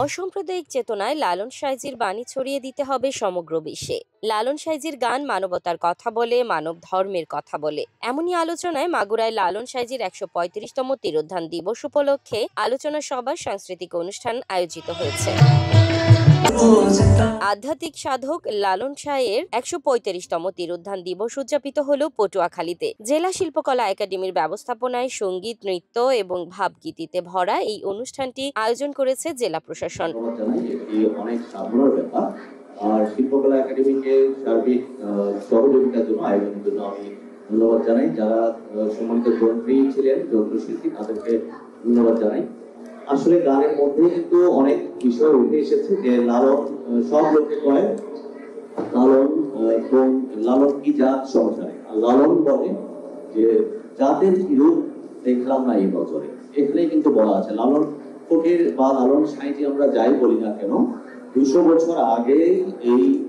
অসাম্প্রদায়িক চেতনায় লালন সাইজির বাণী ছড়িয়ে দিতে হবে সমগ্র বিশ্বে। লালন সাইজির গান মানবতার কথা বলে, মানব ধর্মের কথা বলে। এমনই আলোচনায় মাগুরায় লালন সাইজির ১৩৫তম তিরোধান দিবস উপলক্ষে আলোচনা সভা, সাংস্কৃতিক অনুষ্ঠান আয়োজিত হয়েছে। আধ্যাত্মিক সাধক লালন সাইয়ের ১৩৫তম তিরোধান দিবস উদযাপিত হল পটুয়াখালীতে। জেলা শিল্পকলা একাডেমির ব্যবস্থাপনায় সঙ্গীত, নৃত্য এবং ভাবগীতিতে ভরা এই অনুষ্ঠানটি আয়োজন করেছে জেলা প্রশাসন। অনেক সাধনার ব্যাপার, আর শিল্পকলা একাডেমিকে সার্বিক সহযোগিতার জন্য, আয়োজনের জন্য আমি ধন্যবাদ জানাই। যারা সম্মানিত যন্ত্রী ছিলেন, যন্ত্রশিল্পী, তাদেরকে ধন্যবাদ জানাই। আসলে গানের মধ্যে কিন্তু অনেক বিষয় উঠে এসেছে যে লালন, সব লোকে কয় লালন এবং লালন কি জাত সংসারে, লালন বলে যে জাতের রূপ দেখলাম না এই বছরে। এখানে কিন্তু বলা আছে লালন ফকির বা লালন সাঁইজি আমরা যাই বলি না কেন, ২০০ বছর আগে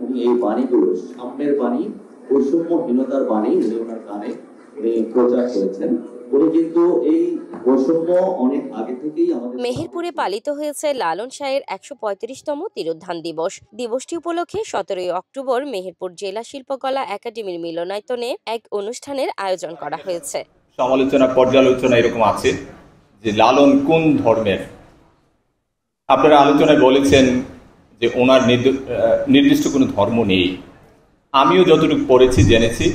উনি এই বাণীগুলো, সাম্যের বাণী, বৈষম্যহীনতার বাণী উনি ওনার গানে উনি প্রচার করেছেন। মেহেরপুরে পালিত হয়েছে লালন সাইয়ের ১৩৫তম তিরোধান দিবস। দিবসটি উপলক্ষে ১৭ অক্টোবর মেহেরপুর জেলা শিল্পকলা একাডেমির মিলনায়তনে এক অনুষ্ঠানের আয়োজন করা হয়েছে। সমালোচনা, পর্যালোচনা এরকম আছে যে লালন কোন ধর্মের। আপনারা আলোচনায় বলেছেন যে ওনার নির্দিষ্ট কোনো ধর্ম নেই। আমিও যতটুকু পড়েছি, জেনেছি,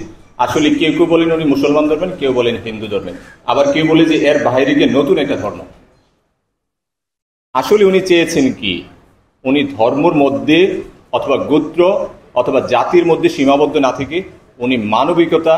আসলে কেউ কেউ বলেন উনি মুসলমান ধর্মের, কেউ বলেন হিন্দু ধর্মের, আবার কেউ বলে যে এর বাইরে গিয়ে নতুন একটা ধর্ম। আসলে উনি চেয়েছেন কি? উনি ধর্মের মধ্যে অথবা গোত্র অথবা জাতির মধ্যে সীমাবদ্ধ না থেকে উনি মানবিকতা